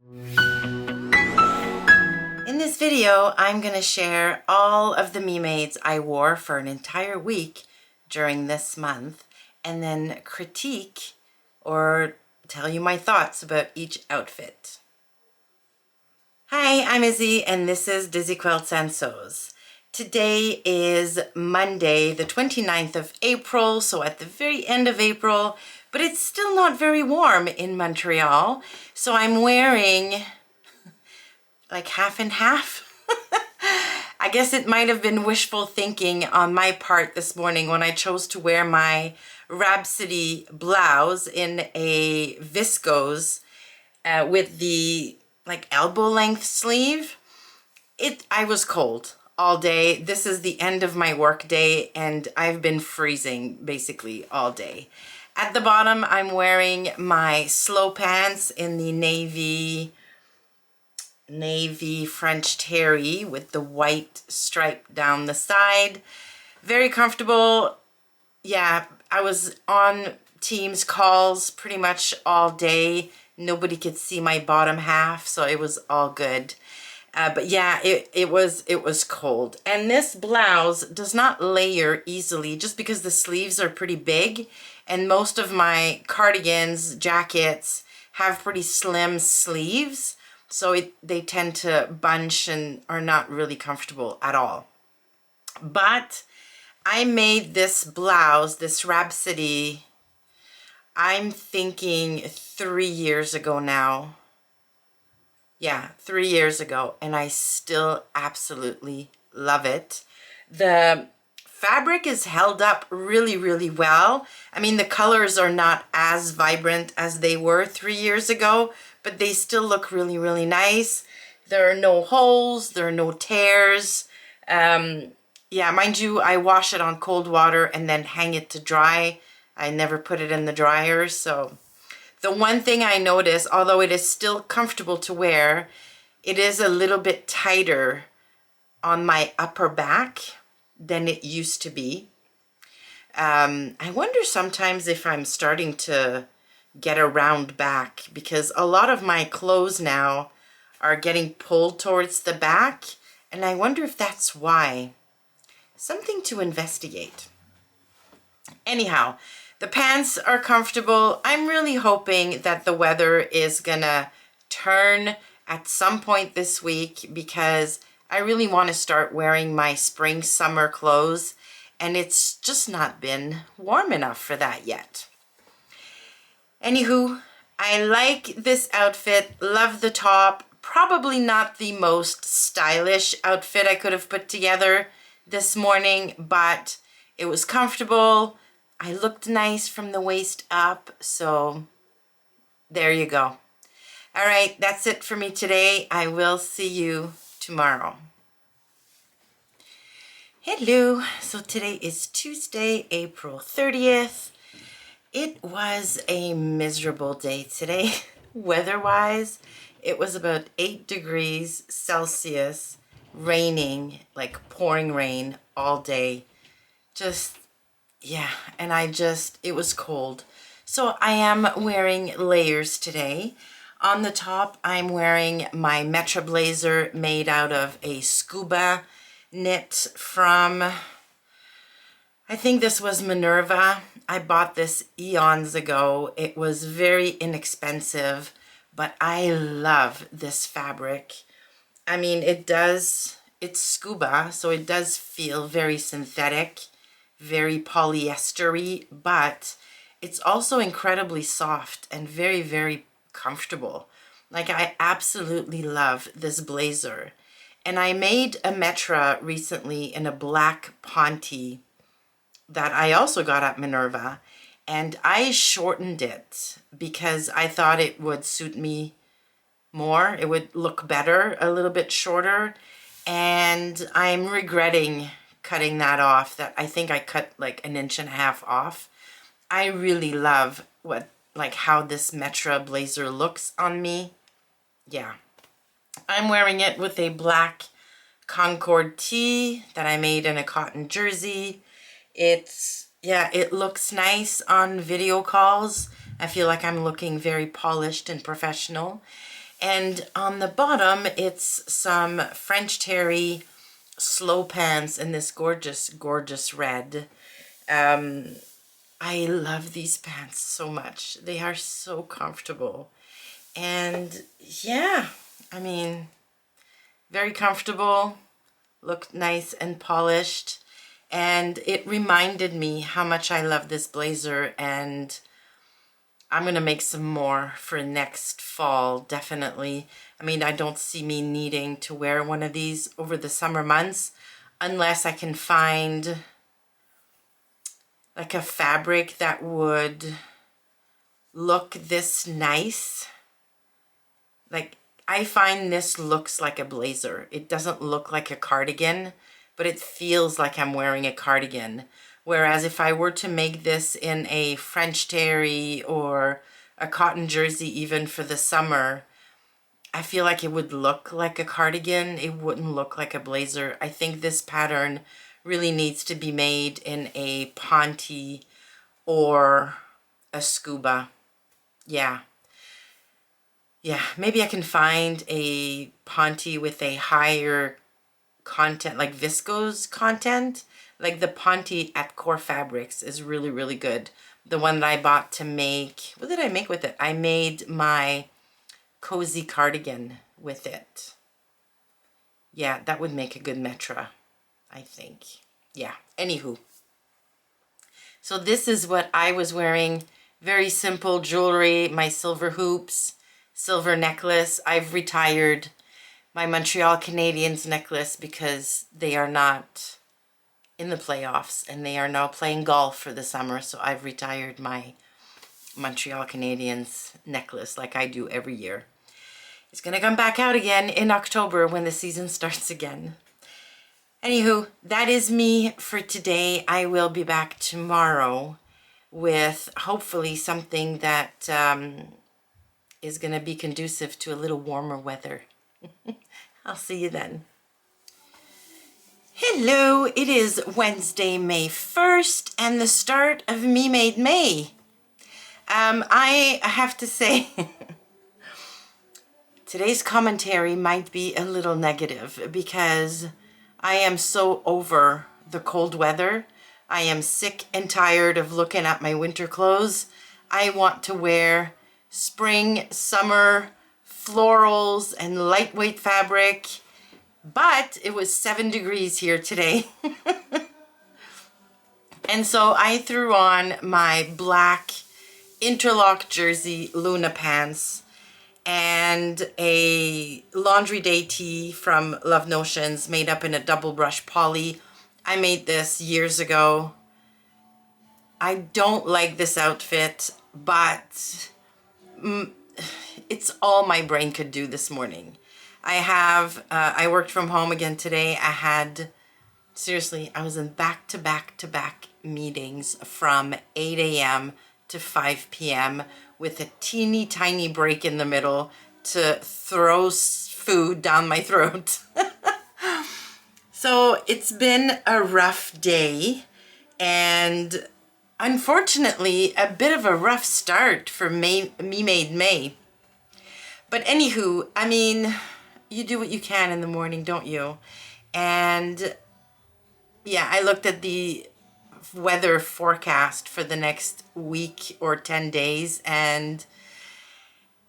In this video, I'm going to share all of the MadeIts I wore for an entire week during this month, and then critique or tell you my thoughts about each outfit. Hi, I'm Izzy, and this is Dizzy Quilts and Sews. Today is Monday, the 29th of April, so at the very end of April, but it's still not very warm in Montreal, so I'm wearing like half and half. I guess it might have been wishful thinking on my part this morning when I chose to wear my Rhapsody blouse in a viscose with the like elbow length sleeve. I was cold all day. This is the end of my work day and I've been freezing basically all day. At the bottom, I'm wearing my slow pants in the navy French terry with the white stripe down the side. Very comfortable. Yeah, I was on Teams calls pretty much all day. Nobody could see my bottom half, so it was all good. But yeah, it was cold. And this blouse does not layer easily just because the sleeves are pretty big, and most of my cardigans, jackets have pretty slim sleeves. So they tend to bunch and are not really comfortable at all. But I made this blouse, this Rhapsody, I'm thinking 3 years ago now. Yeah, 3 years ago, and I still absolutely love it. The fabric is held up really, really well. I mean, the colors are not as vibrant as they were 3 years ago, but they still look really, really nice. There are no holes, there are no tears. Yeah, mind you, I wash it on cold water and then hang it to dry. I never put it in the dryer, so. The one thing I noticed, although it is still comfortable to wear, it is a little bit tighter on my upper back than it used to be. I wonder sometimes if I'm starting to get a round back, because a lot of my clothes now are getting pulled towards the back, and I wonder if that's why. Something to investigate. Anyhow, the pants are comfortable. I'm really hoping that the weather is gonna turn at some point this week, because I really want to start wearing my spring summer clothes, and it's just not been warm enough for that yet. Anywho, I like this outfit, love the top. Probably not the most stylish outfit I could have put together this morning, but it was comfortable. I looked nice from the waist up, so there you go. All right, that's it for me today. I will see you tomorrow. Hello, so today is Tuesday, April 30th. It was a miserable day today, weather-wise. It was about 8 degrees Celsius, raining, like pouring rain all day. Just, yeah, and it was cold. So I am wearing layers today. On the top, I'm wearing my Metra blazer made out of a scuba knit from, I think this was Minerva. I bought this eons ago. It was very inexpensive, but I love this fabric. I mean, it's scuba, so it does feel very synthetic, very polyester-y, but it's also incredibly soft and very, very comfortable. Like, I absolutely love this blazer. And I made a Metra recently in a black ponte that I also got at Minerva, and I shortened it because I thought it would suit me more. It would look better a little bit shorter, and I'm regretting cutting that off. That I think I cut like 1.5 inches off. I really love how this Metra blazer looks on me. Yeah, I'm wearing it with a black Concord tee that I made in a cotton jersey. It looks nice on video calls. I feel like I'm looking very polished and professional. And on the bottom, it's some French terry slow pants in this gorgeous, gorgeous red. I love these pants so much. They are so comfortable. And yeah, I mean, very comfortable, look nice and polished. And it reminded me how much I love this blazer, and I'm going to make some more for next fall, definitely. I mean, I don't see me needing to wear one of these over the summer months unless I can find like a fabric that would look this nice. Like, I find this looks like a blazer. It doesn't look like a cardigan, but it feels like I'm wearing a cardigan. Whereas if I were to make this in a French terry or a cotton jersey even for the summer, I feel like it would look like a cardigan. It wouldn't look like a blazer. I think this pattern really needs to be made in a ponte or a scuba. Yeah. Yeah, maybe I can find a ponte with a higher content, like viscose content. Like the ponte at Core Fabrics is really, really good. The one that I bought to make, what did I make with it? I made my cozy cardigan with it. Yeah, that would make a good metra, I think. Yeah, anywho. So this is what I was wearing. Very simple jewelry, my silver hoops, silver necklace. I've retired my Montreal Canadiens necklace because they are not in the playoffs and they are now playing golf for the summer. So I've retired my Montreal Canadiens necklace like I do every year. It's going to come back out again in October when the season starts again. Anywho, that is me for today. I will be back tomorrow with hopefully something that is going to be conducive to a little warmer weather. I'll see you then. Hello, it is Wednesday, May 1st, and the start of Me Made May. I have to say, today's commentary might be a little negative because I am so over the cold weather. I am sick and tired of looking at my winter clothes. I want to wear spring, summer, florals, and lightweight fabric. But it was 7 degrees here today. And so I threw on my black interlock jersey Luna pants and a laundry day tee from Love Notions made up in a double brush poly. I made this years ago. I don't like this outfit, but it's all my brain could do this morning. I worked from home again today. Seriously, I was in back-to-back meetings from 8 a.m. to 5 p.m. with a teeny tiny break in the middle to throw food down my throat. So it's been a rough day, and unfortunately a bit of a rough start for Me Made May. But anywho, I mean, you do what you can in the morning, don't you? And yeah, I looked at the weather forecast for the next week or 10 days, and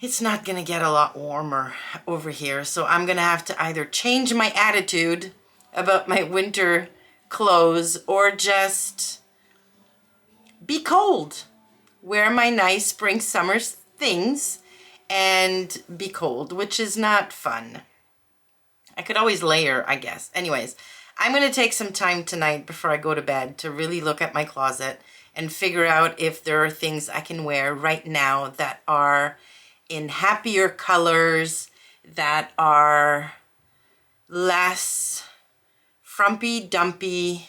it's not going to get a lot warmer over here. So I'm going to have to either change my attitude about my winter clothes or just be cold. Wear my nice spring summer things and be cold, which is not fun. I could always layer, I guess. Anyways, I'm going to take some time tonight before I go to bed to really look at my closet and figure out if there are things I can wear right now that are in happier colors, that are less frumpy dumpy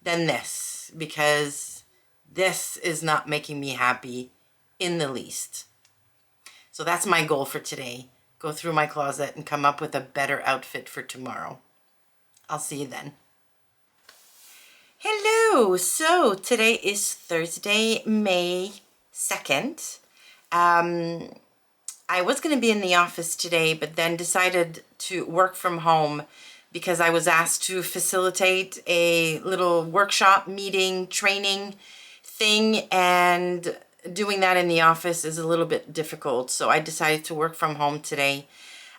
than this, because this is not making me happy in the least. So that's my goal for today. Go through my closet and come up with a better outfit for tomorrow. I'll see you then. Hello! So today is Thursday, May 2nd. I was going to be in the office today, but then decided to work from home because I was asked to facilitate a little workshop, meeting, training thing, and doing that in the office is a little bit difficult. So I decided to work from home today.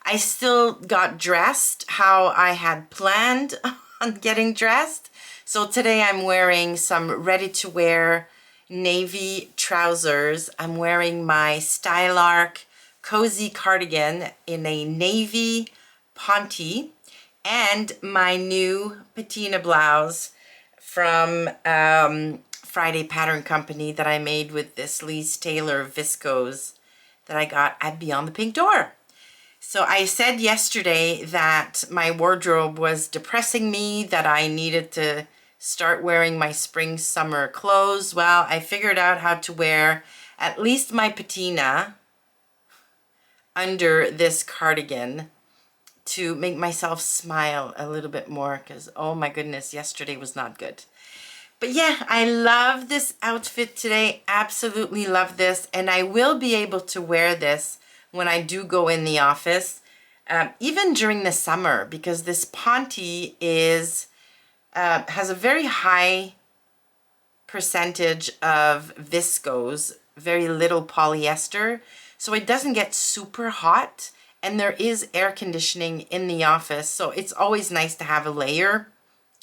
I still got dressed how I had planned on getting dressed. So today I'm wearing some ready-to-wear navy trousers. I'm wearing my Stylark cozy cardigan in a navy ponte and my new patina blouse from Friday Pattern Company that I made with this Lise Taylor viscose that I got at Beyond the Pink Door. So I said yesterday that my wardrobe was depressing me, that I needed to start wearing my spring summer clothes. Well, I figured out how to wear at least my patina under this cardigan to make myself smile a little bit more, because oh my goodness, yesterday was not good. But yeah, I love this outfit today. Absolutely love this. And I will be able to wear this when I do go in the office, even during the summer, because this ponte is has a very high percentage of viscose, very little polyester, so it doesn't get super hot, and there is air conditioning in the office, so it's always nice to have a layer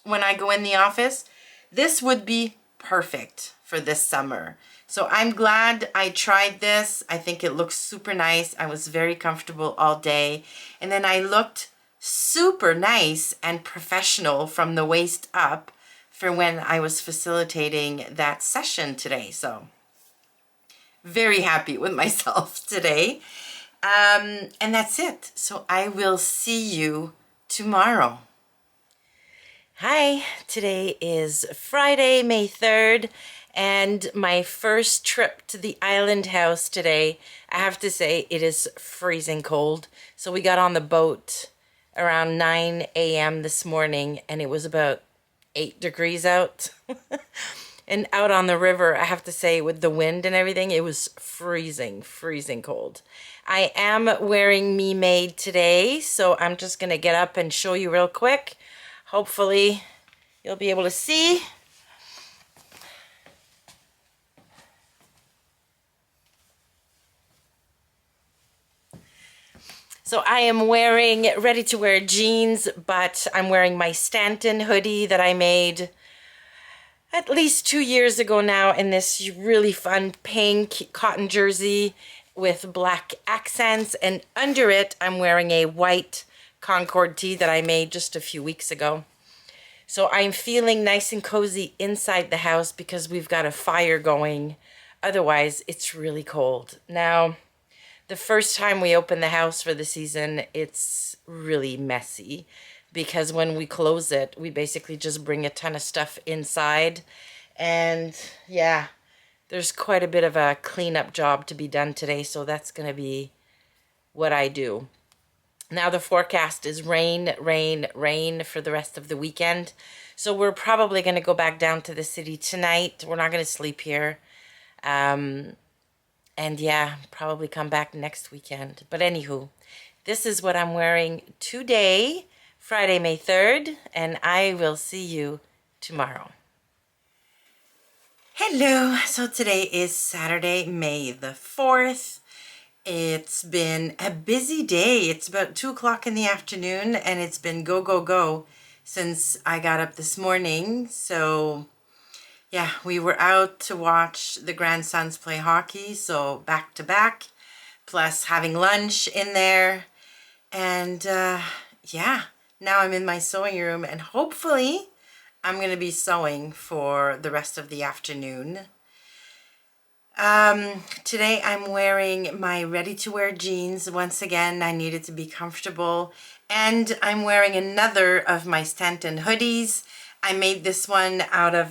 when I go in the office. This would be perfect for this summer. So I'm glad I tried this. I think it looks super nice. I was very comfortable all day. And then I looked super nice and professional from the waist up for when I was facilitating that session today. So very happy with myself today. And that's it. So I will see you tomorrow. Hi, today is Friday, May 3rd, and my first trip to the island house today. I have to say it is freezing cold. So we got on the boat around 9 a.m. this morning, and it was about 8 degrees out. And out on the river, I have to say, with the wind and everything, it was freezing, freezing cold. I am wearing MadeIt today, so I'm just going to get up and show you real quick. Hopefully, you'll be able to see. So I am wearing ready-to-wear jeans, but I'm wearing my Stanton hoodie that I made at least 2 years ago now in this really fun pink cotton jersey with black accents. And under it, I'm wearing a white Concord tee that I made just a few weeks ago. So I'm feeling nice and cozy inside the house because we've got a fire going. Otherwise, it's really cold. Now, the first time we open the house for the season, it's really messy because when we close it, we basically just bring a ton of stuff inside. And yeah, there's quite a bit of a cleanup job to be done today, so that's going to be what I do. Now the forecast is rain, rain, rain for the rest of the weekend. So we're probably going to go back down to the city tonight. We're not going to sleep here. And yeah, probably come back next weekend. But anywho, this is what I'm wearing today, Friday, May 3rd. And I will see you tomorrow. Hello. So today is Saturday, May the 4th. It's been a busy day. It's about 2 o'clock in the afternoon, and it's been go, go, go since I got up this morning. So yeah, we were out to watch the grandsons play hockey, so back to back, plus having lunch in there. And yeah, now I'm in my sewing room, and hopefully I'm going to be sewing for the rest of the afternoon. Today I'm wearing my ready-to-wear jeans. Once again, I needed to be comfortable. And I'm wearing another of my Stanton hoodies. I made this one out of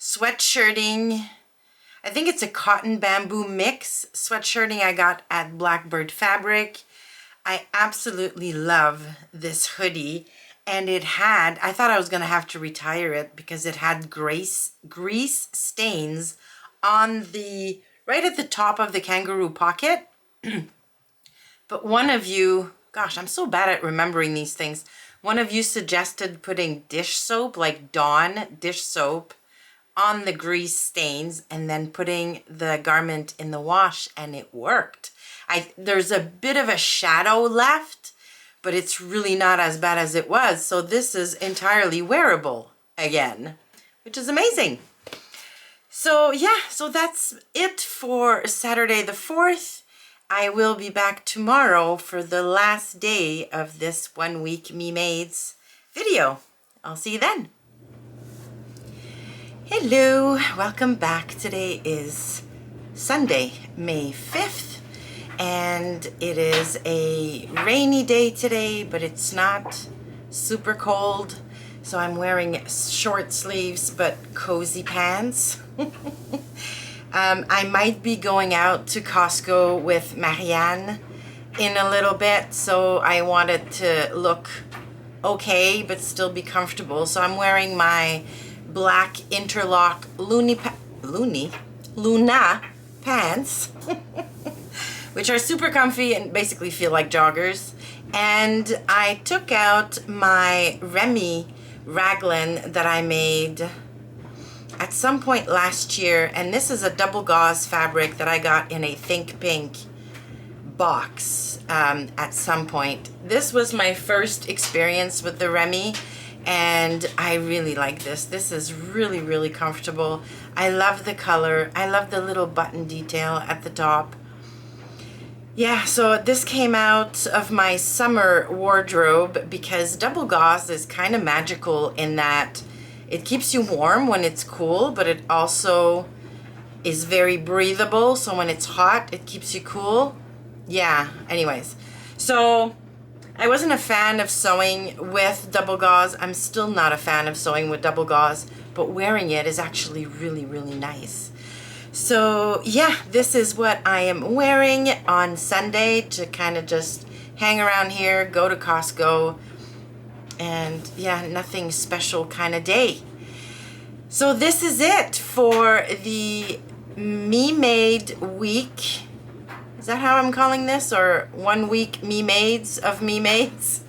sweatshirting. I think it's a cotton bamboo mix sweatshirting I got at Blackbird Fabric. I absolutely love this hoodie. And it had, I thought I was going to have to retire it because it had grease stains on the, right at the top of the kangaroo pocket. But one of you, gosh, I'm so bad at remembering these things. One of you suggested putting dish soap, like Dawn dish soap, on the grease stains and then putting the garment in the wash, and it worked. There's a bit of a shadow left, but it's really not as bad as it was. So this is entirely wearable again, which is amazing. So yeah, so that's it for Saturday the 4th. I will be back tomorrow for the last day of this 1 week Me Mades video. I'll see you then. Hello, welcome back. Today is Sunday, May 5th, and it is a rainy day today, but it's not super cold. So I'm wearing short sleeves but cozy pants. I might be going out to Costco with Marianne in a little bit, so I wanted to look okay but still be comfortable. So I'm wearing my black interlock Luna pants, which are super comfy and basically feel like joggers. And I took out my Remy raglan that I made at some point last year, and this is a double gauze fabric that I got in a Think Pink box at some point. This was my first experience with the Remy, and I really like this. This is really, really comfortable. I love the color. I love the little button detail at the top. Yeah, so this came out of my summer wardrobe because double gauze is kind of magical in that it keeps you warm when it's cool, but it also is very breathable. So when it's hot, it keeps you cool. Yeah, anyways. So I wasn't a fan of sewing with double gauze. I'm still not a fan of sewing with double gauze, but wearing it is actually really, really nice. So yeah, this is what I am wearing on Sunday to kind of just hang around here, go to Costco, and yeah, nothing special kind of day. So this is it for the Me Made week. Is that how I'm calling this? Or 1 week Me Mades of Me Mades?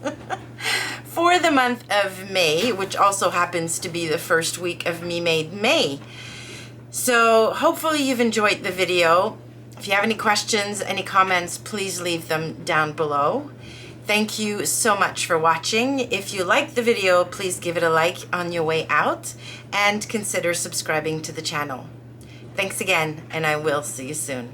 For the month of May, which also happens to be the first week of Me Made May. So hopefully you've enjoyed the video. If you have any questions, any comments, please leave them down below. Thank you so much for watching. If you liked the video, please give it a like on your way out and consider subscribing to the channel. Thanks again, and I will see you soon.